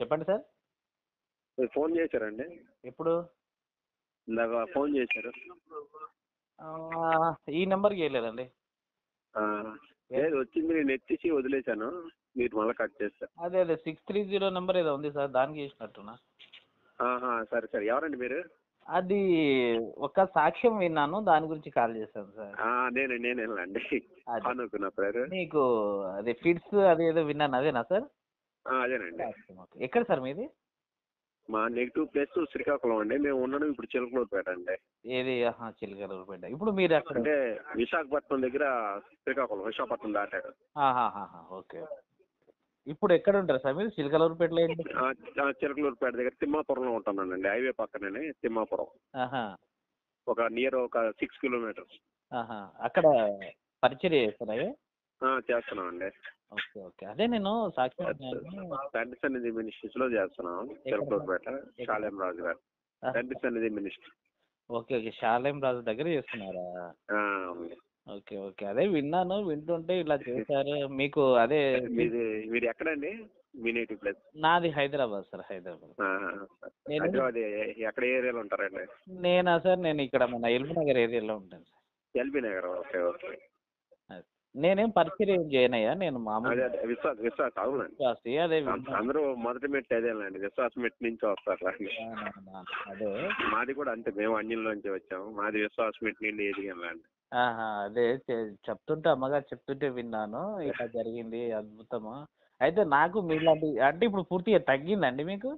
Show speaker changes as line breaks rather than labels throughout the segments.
చెప్పండి సార్.
మీరు ఫోన్ చేశారండి?
ఎప్పుడు?
ఇందాక ఫోన్ చేశారు.
ఈ నెంబర్కి చేయలేదండి.
లేదు, వచ్చింది, నేను ఎత్తేసి వదిలేశాను, మీరు మళ్ళీ కట్ చేస్తారు.
అదే 630 నెంబర్ ఏదో ఉంది సార్, దానికి చేసినట్టున్నా.
సరే సరే, ఎవరండి మీరు?
అది ఒక సాక్ష్యం విన్నాను, దాని గురించి కాల్ చేశాను సార్.
నేనేనండి, అనుకున్న పేరు.
మీకు అదే ఫిట్స్ అది ఏదో విన్నాను, అదేనా సార్?
అదేనండి.
ఎక్కడ సార్ మీది?
మా నెగిటివ్ ప్లేస్ శ్రీకాకుళం అండి. మేము ఉన్నాను ఇప్పుడు చిలకలూరుపేట అండి.
ఏది? చిలకలూరుపేట. ఇప్పుడు మీరు అక్కడ
అంటే విశాఖపట్నం దగ్గర, విశాఖపట్నం దాటాడు.
ఓకే. ఇప్పుడు ఎక్కడ ఉంటారు సార్ మీరు? చిలకలూరుపేటలో ఏంటి?
చిలకలూరుపేట దగ్గర తిమ్మాపురంలో ఉంటానండి, హైవే పక్కనే తిమ్మాపురం. ఒక నియర్ ఒక 6 కిలోమీటర్స్.
అక్కడ పరిచర్య చేస్తున్నాయా?
చేస్తున్నామండి.
ఓకే ఓకే, అదే నేను సాక్షి
తండ్రి సన్నిధి మినిస్ట్రీస్ లో చేస్తున్నాం, చిలకలూరుపేట శాలేం రాజు గారు తండ్రి సన్నిధి మినిస్ట్రీ.
ఓకే ఓకే, శాలేం రాజు దగ్గర చేస్తున్నారా? ఓకే ఓకే, అదే విన్నాను, వింటుంటే ఇలా చేశారు మీకు. అదే
మీరు ఎక్కడండి, మీ నేటివ్ ప్లేస్?
నాది హైదరాబాద్ సార్, హైదరాబాద్.
హైదరాబాద్ ఎక్కడ ఏరియాలో ఉంటారండి?
నేనా సార్, నేను ఇక్కడ మన ఎల్బీ నగర్ ఏరియాలో ఉంటాను sir.
LB Nagar, okay okay.
నేనేం పరిచయం చేయనయ్యా, నేను మామూలు
విశ్వాస. అవునండి,
అదే
అందరూ మొదటి మెట్టు అదేనండి, విశ్వాస మెట్టు నుంచి వస్తారు.
అదే
మాది కూడా అంతే, మేము అన్యంలోంచి వచ్చాము, మాది విశ్వాస మెట్టు నుండి ఎదిగాండి.
అదే చెప్తుంటే, అమ్మగారు చెప్తుంటే విన్నాను, ఇలా జరిగింది, అద్భుతము. అయితే నాకు మీలాంటి అంటే ఇప్పుడు పూర్తిగా తగ్గిందండి మీకు?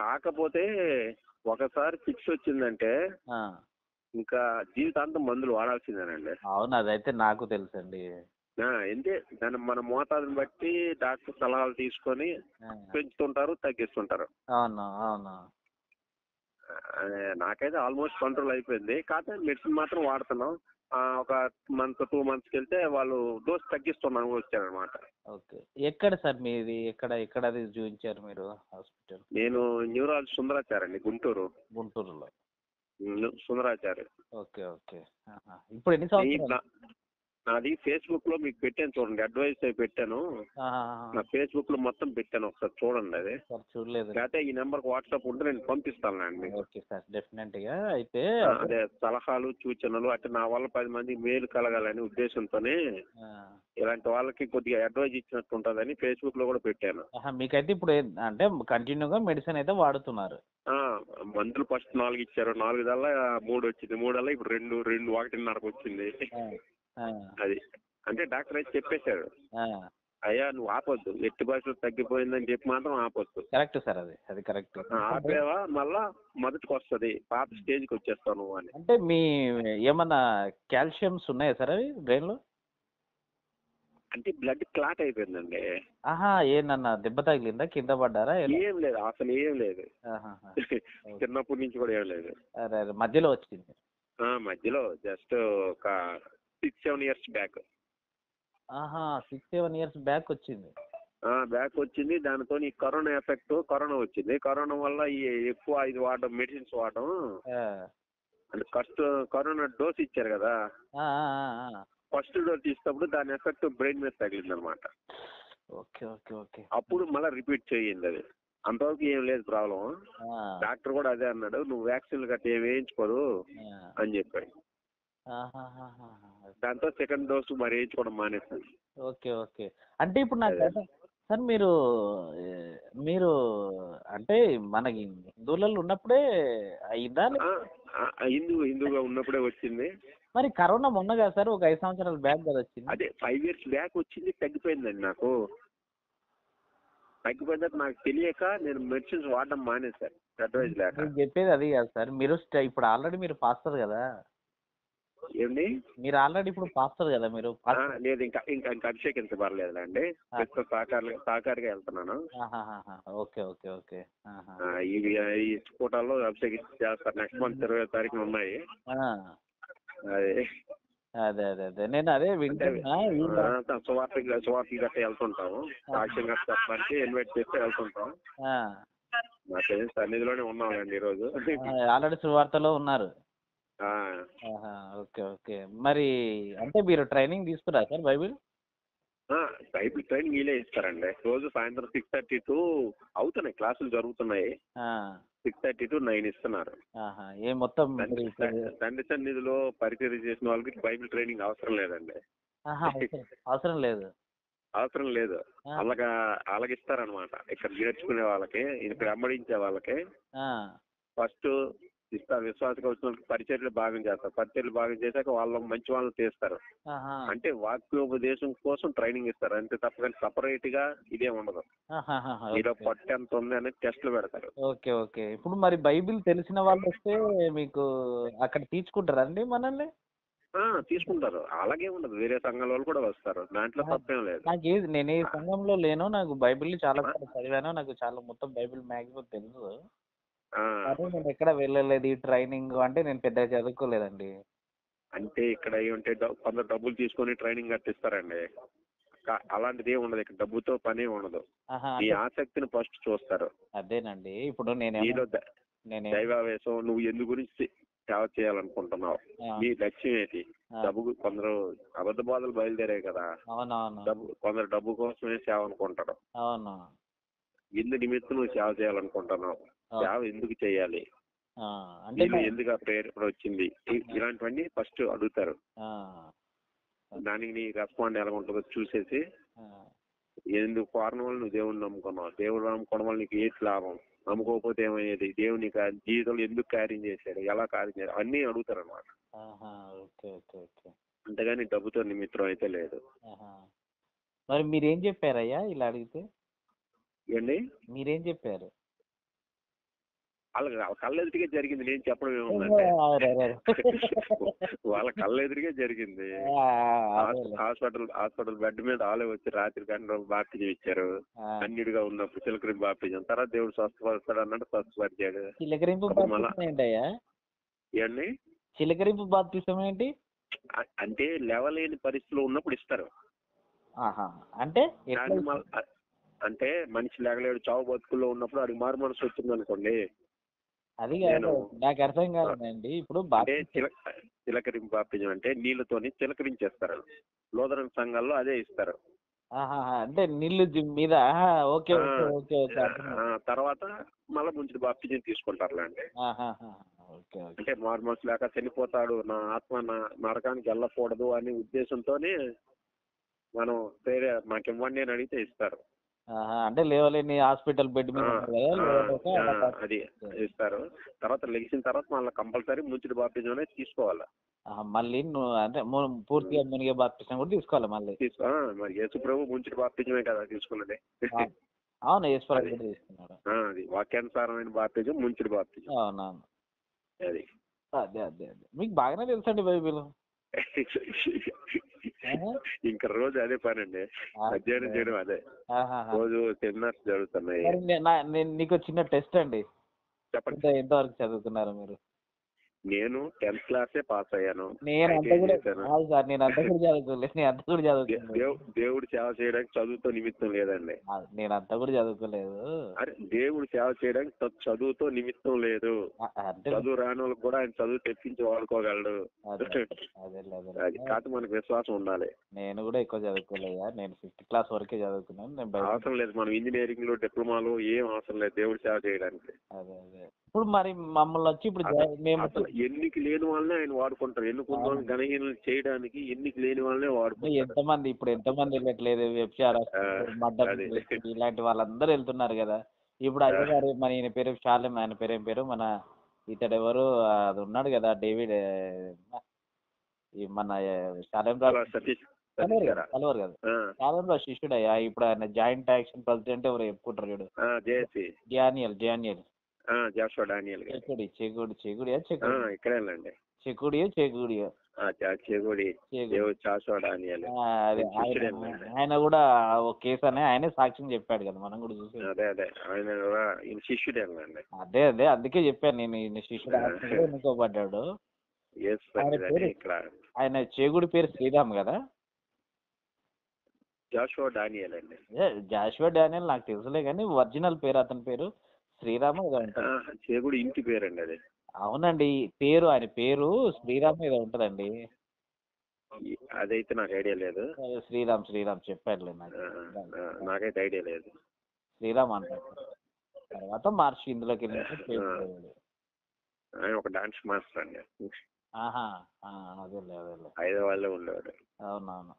కాకపోతే ఒకసారి ఫిక్స్ వచ్చిందంటే ఇంకా జీవితాంతం మందులు వాడాల్సిందేనండి.
అవును, అదైతే నాకు తెలుసండి.
అంటే దాన్ని మన మోతాదుని బట్టి డాక్టర్ సలహాలు తీసుకొని పెంచుతుంటారు, తగ్గిస్తుంటారు.
అవును అవును.
నాకైతే ఆల్మోస్ట్ కంట్రోల్ అయిపోయింది, కాకపోతే మెడిసిన్ మాత్రం వాడుతున్నాం. ఒక మంత్ 2 monthsకి వెళ్తే వాళ్ళు డోస్ తగ్గిస్తున్నాను వచ్చారనమాట.
ఓకే, ఎక్కడ సార్ మీది? ఎక్కడ అది చూపించారు మీరు హాస్పిటల్?
నేను న్యూరాలజీ సుందరాచార్య, గుంటూరులో సుందరాచార్య.
ఓకే ఓకే, ఇప్పుడు ఎన్ని సంవత్సరాలు?
నాది ఫేస్బుక్ లో మీకు పెట్టాను చూడండి, అడ్వైస్ పెట్టాను. నా ఫేస్బుక్ లో మొత్తం పెట్టాను, ఒకసారి చూడండి. అది
చూడలేదు.
లేకపోతే ఈ నెంబర్ వాట్సాప్ ఉంటే నేను పంపిస్తాను అండి.
ఓకే సార్, డెఫినెట్ గా. అయితే
అదే సలహాలు సూచనలు అంటే నా వల్ల 10 మందికి మేలు కలగాలని ఉద్దేశంతోనే ఇలాంటి వాళ్ళకి కొద్దిగా అడ్వైజ్ ఇచ్చినట్టు ఉంటుందని ఫేస్బుక్ లో కూడా పెట్టాను.
మీకైతే ఇప్పుడు అంటే కంటిన్యూగా మెడిసిన్ అయితే వాడుతున్నారు?
మందులు ఫస్ట్ 4 ఇచ్చారు, 4 దల్లా 3 వచ్చింది, 3 దల్లా ఇప్పుడు 2, 1.5కి వచ్చింది. అది అంటే డాక్టర్ అయితే చెప్పేశారు, అయ్యా నువ్వు ఆపొద్దు, ఎట్టి భాషలో తగ్గిపోయిందని చెప్పి మాత్రం ఆపొద్దు.
కరెక్ట్ సార్, అది కరెక్ట్.
ఆపేవా మళ్ళా మొదటికి వస్తుంది, పాత స్టేజ్కి వచ్చేస్తావు నువ్వు అని.
అంటే మీ ఏమన్నా కాల్షియమ్స్ ఉన్నాయా సార్ అవి బ్రెయిన్ లో?
అంటే బ్లడ్ క్లాట్ అయిపోయిందండి.
ఏమన్నా దెబ్బ తగిలిందా, కింద పడ్డారా?
ఏం లేదు, అసలు ఏం లేదు, చిన్నప్పటి నుంచి కూడా ఏం లేదు.
మధ్యలో వచ్చింది?
మధ్యలో జస్ట్ ఒక 6-7 years బ్యాక్.
6-7 years బ్యాక్ వచ్చింది.
దానితో ఈ కరోనా ఎఫెక్ట్, కరోనా వచ్చింది. కరోనా వల్ల ఈ ఎక్కువ ఇది వాడడం, మెడిసిన్స్ వాడడం, అంటే కరోనా డోస్ ఇచ్చారు కదా, ఫస్ట్ డోస్ ఇచ్చినప్పుడు దాని ఎఫెక్ట్ బ్రెయిన్ మీద తగిలింది అనమాట.
ఓకే ఓకే ఓకే,
అప్పుడు మళ్ళీ రిపీట్ చేయింది. అది అంతవరకు ఏం లేదు ప్రాబ్లం. డాక్టర్ కూడా అదే అన్నాడు, నువ్వు వ్యాక్సిన్లు గట్రా ఏం వేయించుకోదు అని చెప్పాడు. దాంతో సెకండ్ డోస్ మరి వేయించుకోవడం మానేస్తాను.
ఓకే ఓకే, అంటే ఇప్పుడు నాకు సార్ మీరు అంటే మనకి హిందువులలో ఉన్నప్పుడే అయిందా?
హిందూగా ఉన్నప్పుడే వచ్చింది.
మరి కరోనా మొన్న కదా సార్, ఒక 5 సంవత్సరాల బ్యాక్ కదా వచ్చింది?
అదే 5 years బ్యాక్ వచ్చింది, తగ్గిపోయిందండి. నాకు తగ్గిపోయిన తర్వాత నాకు తెలియక నేను మెడిసిన్స్ వాడడం మానేశాను, అడ్వైజ్ లేక.
చెప్పేది అది కాదు సార్, మీరు ఇప్పుడు ఆల్రెడీ మీరు పాస్టర్ కదా?
ఏమండి,
మీరు ఆల్రెడీ ఇప్పుడు పాస్టర్ కదా మీరు?
లేదు, ఇంకా అభిషేకించబడలేదు అండి, సహకారిగా వెళ్తున్నాను.
ఓకే ఓకే ఓకే,
ఈ కోటాల్లో అభిషేకించి చేస్తారు, నెక్స్ట్ మంత్ 20వ తారీఖున ఉన్నాయి.
అదే నేను అదే వింటున్నా.
సువార్తకి గట్రా వెళ్తుంటాము, సాక్ష్యం గట్రా చెప్పడానికి ఇన్వైట్ చేస్తే వెళ్తుంటాం. నాకేం సన్నిధిలోనే ఉన్నామండి ఈరోజు.
ఆల్రెడీ సువార్తలో ఉన్నారు? ఓకే ఓకే, మరి అంటే మీరు ట్రైనింగ్ తీసుకురా సార్ బైబిల్?
బైబిల్ ట్రైనింగ్ వీళ్ళే ఇస్తారండి. రోజు సాయంత్రం 6:30 to అవుతున్నాయి, క్లాసులు జరుగుతున్నాయి. 6:30 to 9 ఇస్తున్నారు.
ఏ మొత్తం
తండ్రి సన్నిధిలో పరిచయం చేసిన వాళ్ళకి బైబిల్ ట్రైనింగ్ అవసరం లేదండి.
అవసరం లేదు.
అవసరం లేదు. అలాగిస్తారనమాట. ఇక్కడ నేర్చుకునే వాళ్ళకి, ఇక్కడ వెంబడించే వాళ్ళకి ఫస్ట్ ఇస్తారు. విశ్వాసకు వచ్చిన వాళ్ళకి పరిచర్యలు భాగం చేస్తారు. పరిచర్యలు భాగం చేశాక వాళ్ళ మంచి వాళ్ళని తీస్తారు. అంటే వాక్యోపదేశం కోసం ట్రైనింగ్ ఇస్తారు అంతే తప్ప సపరేట్ గా ఇదే ఉండదు. మీలో పట్టు ఎంత ఉంది అనేది టెస్ట్లు పెడతారు.
Okay okay. ఇప్పుడు మరి బైబిల్ తెలిసిన వాళ్ళు వస్తే మీకు అక్కడ తీసుకుంటారండి మనల్ని?
తీసుకుంటారు. అలాగే ఉండదు, వేరే సంఘాల వాళ్ళు కూడా వస్తారు, దాంట్లో తప్పేం లేదు.
నేను ఏ సంఘంలో లేను, నాకు బైబిల్ చాలా చదివాను, నాకు చాలా మొత్తం బైబిల్ మ్యాక్సిమం తెలుసు. నేను ఎక్కడ వెళ్ళలేదు ఈ ట్రైనింగ్ అంటే, నేను పెద్దగా చదువుకోలేదండి.
అంటే ఇక్కడ ఏమంటే కొందరు డబ్బులు తీసుకొని ట్రైనింగ్ కట్టిస్తారండి. అలాంటిది ఏమి ఉండదు ఇక్కడ, డబ్బుతో పని ఉండదు. ఈ ఆసక్తిని ఫస్ట్ చూస్తారు.
అదేనండి. ఇప్పుడు
నీలో దైవావేశం, నువ్వు ఎందు గురించి సేవ చేయాలనుకుంటున్నావు, నీ లక్ష్యం ఏంటి? డబ్బు కొందరు అబద్ధ బాధలు బయలుదేరాయి కదా, కొందరు డబ్బు కోసమే సేవ అనుకుంటారు. ఎందు నిమిత్తం నువ్వు సేవ చేయాలనుకుంటున్నావు, సేవ ఎందుకు చేయాలి, నీలో ఎందుకు ఆ ప్రేరణ వచ్చింది, ఇలాంటివన్నీ ఫస్ట్ అడుగుతారు. దానికి నీ రెస్పాండ్ ఎలా ఉంటుందో చూసేసి, ఎందుకు కారణం వల్ల నువ్వు దేవుడిని నమ్ముకున్నావు, దేవుడు నమ్ముకోవడం వల్ల నీకు ఏంటి లాభం, నమ్ముకోకపోతే ఏమయ్యేది, దేవుని జీవితంలో ఎందుకు కార్యం చేశాడు, ఎలా కార్యం చేశాడు అన్నీ అడుగుతారు అనమాట. అంతేగాని డబ్బుతో నిమిత్తం అయితే లేదు.
మరి మీరేం చెప్పారయ్యా ఇలా అడిగితే?
ఏండి
మీరేం చెప్పారు?
వాళ్ళ కళ్ళెదురుగా జరిగింది, నేను చెప్పడం ఏముందంటే వాళ్ళ కళ్ళెదురుగా జరిగింది. హాస్పిటల్ బెడ్ మీద ఆలే వచ్చి రాత్రి గంట బాప్తిజం ఇచ్చారు. అన్నిటిగా ఉన్నప్పుడు చిలకరింపు బాప్తిజం, తర్వాత దేవుడు స్వస్థపరుస్తాడు అన్నట్టు స్వస్థపరిచాడు. ఏండి
చిలకరింపు బాప్తిజం ఏంటి
అంటే లేవలేని పరిస్థితిలో ఉన్నప్పుడు ఇస్తారు. అంటే మనిషి లేగలేడు, చావు బతుకుల్లో ఉన్నప్పుడు అడిగి మారు మనసు వచ్చింది అనుకోండి,
అది నాకు అర్థం కాదండి. ఇప్పుడు
చిలకరింపు బాప్తిజం అంటే నీళ్ళతోని చిలకరించేస్తారు. లోదరన్ సంఘాల్లో అదే ఇస్తారు.
అంటే నీళ్ళు మీద
తర్వాత మళ్ళీ ముంచి బాప్తిజం తీసుకుంటారు అండి. అంటే మారు మనసు లేక చనిపోతాడు, నా ఆత్మ నరకానికి వెళ్ళకూడదు అనే ఉద్దేశంతోనే మనం మాకు ఇవ్వండి అని అడిగితే ఇస్తారు.
అంటే లేవలేని హాస్పిటల్ బెడ్ మీద
అది ఇస్తారు. తర్వాత లెగిసిన తర్వాత మళ్ళీ కంపల్సరీ ముంచుడు బాప్తిజం అనేది తీసుకోవాలి.
మళ్ళీ అంటే పూర్తిగా మునిగే బాప్తిజం కూడా తీసుకోవాలి మళ్ళీ.
మరి యేసు ప్రభు ముంచుడు బాప్తిజమే కదా తీసుకున్నది.
అవును, యేసు ప్రభు కూడా తీసుకున్నాడు.
అది వాక్యానుసారమైన బాప్తిజం ముంచుడు బాప్తిజం.
అవునవును.
అది
అదే అదే అదే మీకు బాగానే తెలుసండి బైబిల్.
ఇంకా రోజు అదే పని అండి, అధ్యయనం చేయడం అదే. రోజు సెమినార్స్ జరుగుతున్నాయి.
నీకు చిన్న టెస్ట్ అండి,
చెప్పండి.
ఎంతవరకు చదువుకున్నారు మీరు?
నేను 10th క్లాసే పాస్ అయ్యాను. దేవుడు సేవ చేయడానికి చదువుతో నిమిత్తం లేదండి.
నేను అంతా కూడా చదువుకోలేదు.
అరే దేవుడు సేవ చేయడానికి చదువుతో నిమిత్తం లేదు. చదువు రాని వాళ్ళకి కూడా ఆయన చదువు తెప్పించి వాడుకోగలడు. అది కాదు, మనకు విశ్వాసం ఉండాలి.
నేను కూడా ఎక్కువ చదువుకోలేదా, నేను 5th క్లాస్ వరకే చదువుకున్నాను.
అవసరం లేదు, మనం ఇంజనీరింగ్ లో డిప్లొమాలు ఏం అవసరం లేదు దేవుడు సేవ చేయడానికి.
అదే అదే. ఇప్పుడు మరి మమ్మల్ని వచ్చి ఇప్పుడు
ఎన్నికి లేని వాళ్ళనే ఆయన వాడుకుంటారు. ఎన్నుకున్న వాళ్ళని ఘనహీనం చేయడానికి ఎన్నికి లేని వాళ్ళనే వాడుకుంటారు.
ఎంతమంది వెళ్ళట్లేదు, ఇలాంటి వాళ్ళందరూ వెళ్తున్నారు కదా. ఇప్పుడు అదే గారు మన ఈయన పేరు షాలెం, ఆయన పేరు ఏం పేరు, మన ఇతడు ఎవరు అది ఉన్నాడు కదా డేవిడ్, మన షాలెం
సతీష్
కలవరు కదా, షాలెం రావు శిష్యుడయ్యా. ఇప్పుడు ఆయన జాయింట్ యాక్షన్ ప్రెసిడెంట్ ఎవరు చెప్పుకుంటారు చూడు, డానియల్ ఆయన కూడా ఒక కేసు అని ఆయనే సాక్ష్యం చెప్పాడు కదా, మనం కూడా చూసి. అదే అదే అందుకే చెప్పాను నేను, ఈయన శిష్యుడు ఎన్నుకోబడ్డాడు. ఆయన చేగుడి పేరు శ్రీరామ్ కదా.
జాషువా డానియల్ అండి.
జాషువా డానియల్ నాకు తెలుసులే కానీ ఒరిజినల్ పేరు అతని పేరు శ్రీరామ్ ఏదో ఉంటుంది.
చేగుడి ఇంటి పేరు అండి అది.
అవునండి, పేరు ఆయన పేరు శ్రీరామ్ ఏదో ఉంటదండి.
అదైతే నాకు ఐడియా లేదు.
శ్రీరామ్ చెప్పాడులే నాకు.
నాకైతే ఐడియా లేదు.
శ్రీరామ్ అంటారు, తర్వాత మార్చి ఇందులోకి
ఆయన ఒక డాన్స్ మాస్టర్ అండి.
అదేలే
హైదరాబాద్లో ఉండేవాడు.
అవునవును,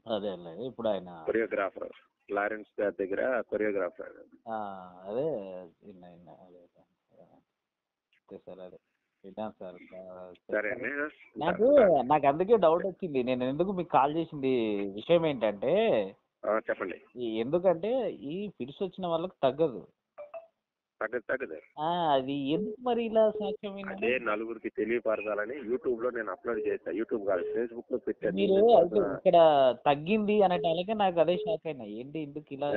అదేలే ఇప్పుడు ఆయన
కొరియోగ్రాఫర్, లారెన్స్ గారి దగ్గర కొరియోగ్రాఫర్.
అదే సార్, అదే విన్నాను సార్. నాకు అందుకే డౌట్ వచ్చింది, నేను ఎందుకు మీకు కాల్ చేసింది విషయం ఏంటంటే,
చెప్పండి.
ఎందుకంటే ఈ ఫిట్స్ వచ్చిన వాళ్ళకి తగ్గదు. అది ఎందుకు మరి ఇలా సాధ్యమైంది?
అదే నలుగురికి తెలియపరచాలని యూట్యూబ్ లో నేను అప్లోడ్ చేశాను. యూట్యూబ్ కాదు, ఫేస్బుక్ లో పెట్టాను.
మీరు ఇక్కడ తగ్గింది అనేటాలకే నాకు అదే షాక్ అయినా, ఏంటి ఎందుకు ఇలా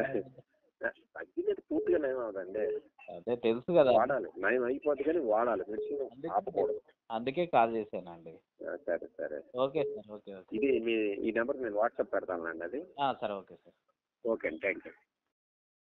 తగ్గినట్టు పూర్తిగా నయం అవదండి.
అదే తెలుసు కదా,
వాడాలి, నయం అయిపోద్ది కానీ వాడాలి, మెడిసిన్ ఆపకూడదు.
అందుకే కాల్ చేశానండి.
సరే
ఓకే సార్. ఓకే
ఇది ఈ నెంబర్ నేను వాట్సాప్ పెడతానండి. అది
సరే. Okay sir.
ఓకే అండి, థ్యాంక్ యూ.